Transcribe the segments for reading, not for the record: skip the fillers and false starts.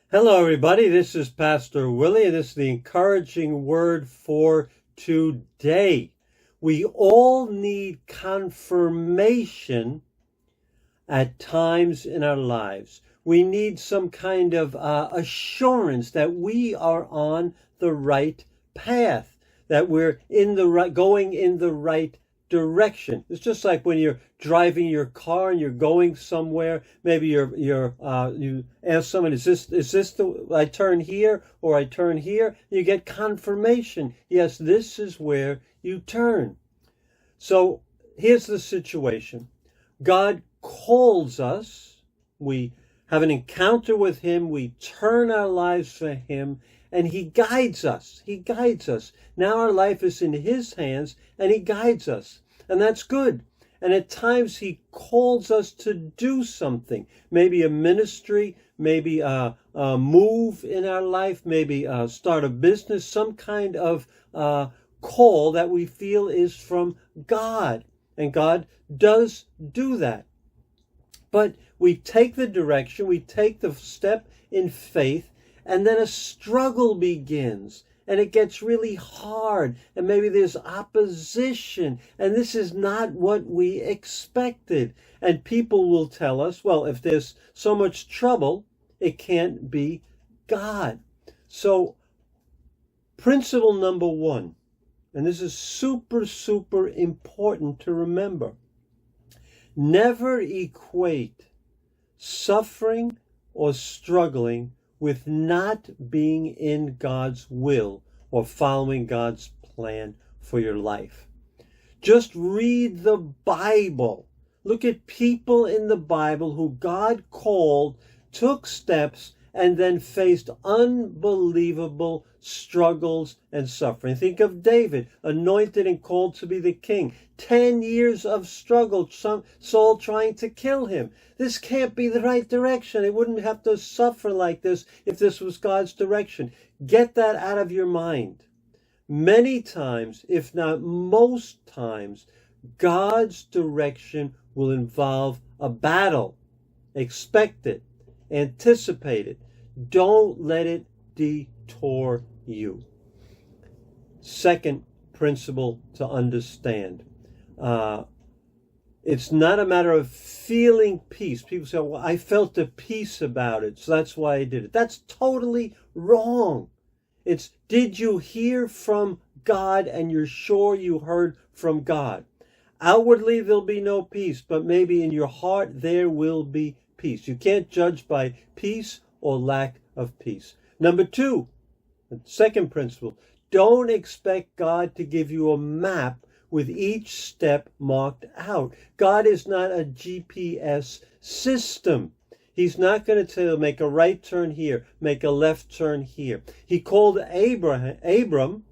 Hello, everybody. This is Pastor Willie, and this is the encouraging word for today. We all need confirmation at times in our lives. We need some kind of assurance that we are on the right path, that we're going in the right direction. It's just like when you're driving your car and you're going somewhere. Maybe you ask someone, is this the I turn here or I turn here? You get confirmation. Yes, this is where you turn. So here's the situation. God calls us. We have an encounter with him. We turn our lives for him, and he guides us. He guides us. Now our life is in his hands, and he guides us. And that's good. And at times he calls us to do something. Maybe a ministry, maybe a move in our life, maybe start a business, some kind of call that we feel is from God. And God does do that. But we take the direction, we take the step in faith, and then a struggle begins. And it gets really hard, and maybe there's opposition, and this is not what we expected. And people will tell us, well, if there's so much trouble, it can't be God. So, principle number one, and this is super, super important to remember. Never equate suffering or struggling with not being in God's will or following God's plan for your life. Just read the Bible. Look at people in the Bible who God called, took steps, and then faced unbelievable struggles and suffering. Think of David, anointed and called to be the king. 10 years of struggle, Saul trying to kill him. This can't be the right direction. It wouldn't have to suffer like this if this was God's direction. Get that out of your mind. Many times, if not most times, God's direction will involve a battle. Expect it. Anticipate it. Don't let it detour you. Second principle to understand. It's not a matter of feeling peace. People say, well, I felt a peace about it, so that's why I did it. That's totally wrong. It's, did you hear from God and you're sure you heard from God? Outwardly, there'll be no peace, but maybe in your heart there will be peace. You can't judge by peace or lack of peace. Number two, the second principle, don't expect God to give you a map with each step marked out. God is not a GPS system. He's not going to tell you, make a right turn here, make a left turn here. He called Abram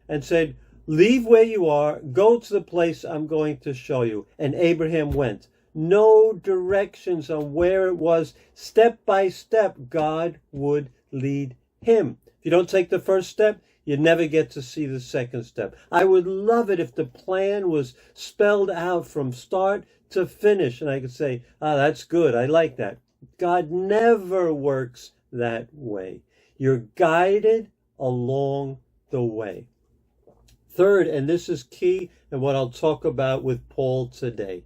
and said, leave where you are, go to the place I'm going to show you. And Abraham went. No directions on where it was. Step by step, God would lead him. If you don't take the first step, you never get to see the second step. I would love it if the plan was spelled out from start to finish, and I could say, that's good, I like that. God never works that way. You're guided along the way. Third, and this is key, and what I'll talk about with Paul today.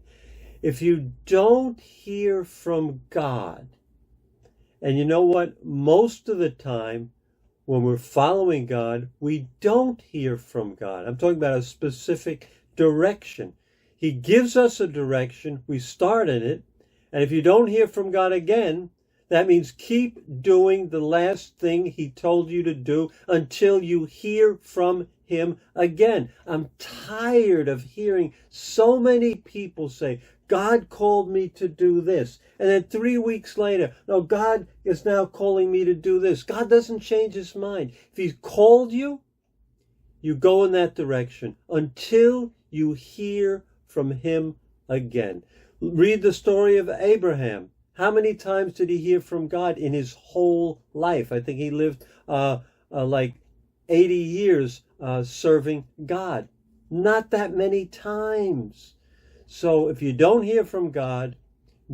If you don't hear from God, and you know what? Most of the time, when we're following God, we don't hear from God. I'm talking about a specific direction. He gives us a direction, we start in it, and if you don't hear from God again, that means keep doing the last thing he told you to do until you hear from him again. I'm tired of hearing so many people say, God called me to do this. And then 3 weeks later, no, God is now calling me to do this. God doesn't change his mind. If he's called you, you go in that direction until you hear from him again. Read the story of Abraham. How many times did he hear from God in his whole life? I think he lived like 80 years serving God. Not that many times. So if you don't hear from God,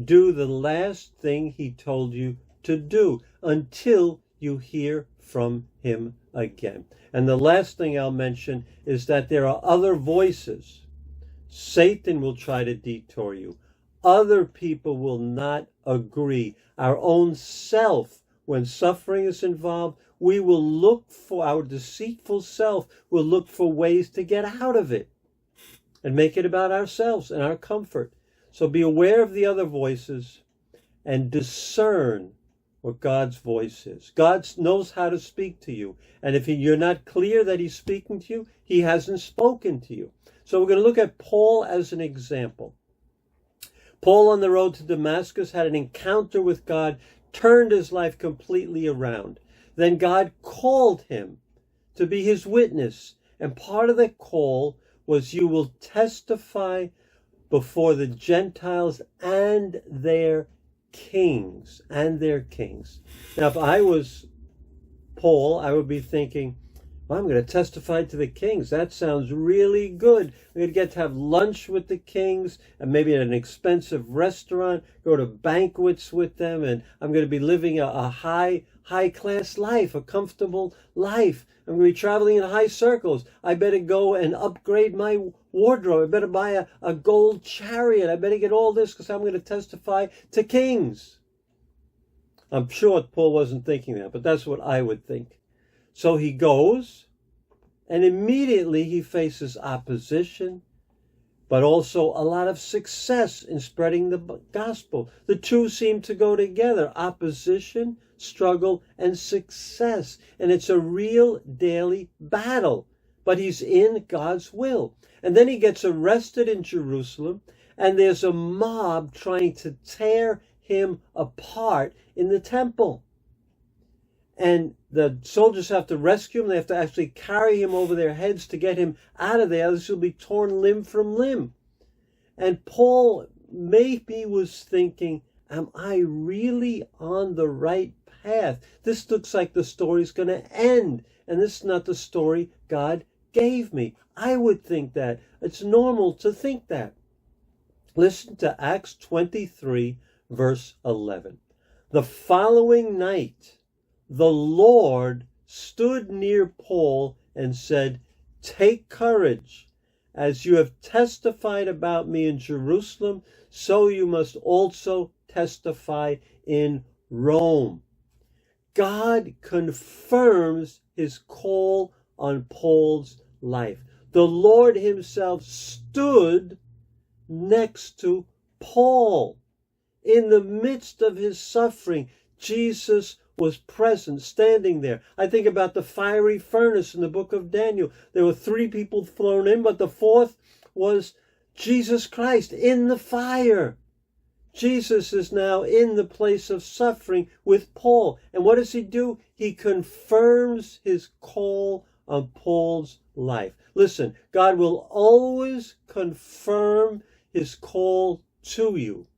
do the last thing he told you to do until you hear from him again. And the last thing I'll mention is that there are other voices. Satan will try to detour you. Other people will not agree. Our own self, when suffering is involved, we will look for, our deceitful self will look for ways to get out of it and make it about ourselves and our comfort. So be aware of the other voices and discern what God's voice is. God knows how to speak to you. And if you're not clear that he's speaking to you, he hasn't spoken to you. So we're going to look at Paul as an example. Paul on the road to Damascus had an encounter with God, turned his life completely around. Then God called him to be his witness. And part of that call was, you will testify before the Gentiles and their kings. Now, if I was Paul, I would be thinking, well, I'm going to testify to the kings. That sounds really good. I'm going to get to have lunch with the kings, and maybe at an expensive restaurant, go to banquets with them, and I'm going to be living a high-class life, a comfortable life. I'm going to be traveling in high circles. I better go and upgrade my wardrobe. I better buy a gold chariot. I better get all this because I'm going to testify to kings. I'm sure Paul wasn't thinking that, but that's what I would think. So he goes, and immediately he faces opposition, but also a lot of success in spreading the gospel. The two seem to go together: opposition, struggle, and success. And it's a real daily battle, but he's in God's will. And then he gets arrested in Jerusalem, and there's a mob trying to tear him apart in the temple. And the soldiers have to rescue him. They have to actually carry him over their heads to get him out of there. This will be torn limb from limb. And Paul maybe was thinking, am I really on the right path? This looks like the story's going to end. And this is not the story God gave me. I would think that. It's normal to think that. Listen to Acts 23, verse 11. The following night, the Lord stood near Paul and said, "Take courage. As you have testified about me in Jerusalem, so you must also testify in Rome." God confirms his call on Paul's life. The Lord himself stood next to Paul. In the midst of his suffering, Jesus was present, standing there. I think about the fiery furnace in the book of Daniel. There were 3 people thrown in, but the 4th was Jesus Christ in the fire. Jesus is now in the place of suffering with Paul. And what does he do? He confirms his call on Paul's life. Listen, God will always confirm his call to you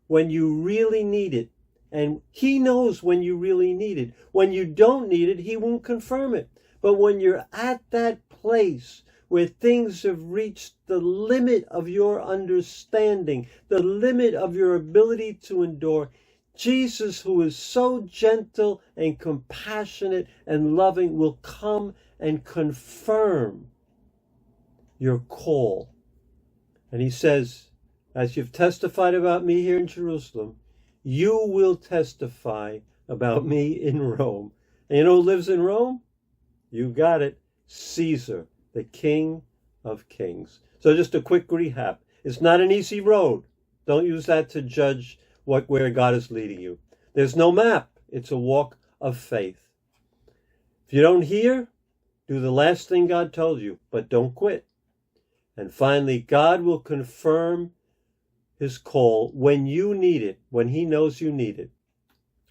when you really need it. And he knows when you really need it. When you don't need it, he won't confirm it. But when you're at that place where things have reached the limit of your understanding, the limit of your ability to endure, Jesus, who is so gentle and compassionate and loving, will come and confirm your call. And he says, as you've testified about me here in Jerusalem, you will testify about me in Rome. And you know who lives in Rome? You got it. Caesar, the King of Kings. So just a quick recap. It's not an easy road. Don't use that to judge where God is leading you. There's no map. It's a walk of faith. If you don't hear, do the last thing God told you, but don't quit. And finally, God will confirm his call when you need it, when he knows you need it.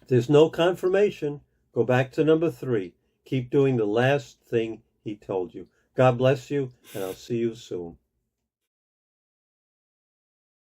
If there's no confirmation, go back to number 3. Keep doing the last thing he told you. God bless you, and I'll see you soon.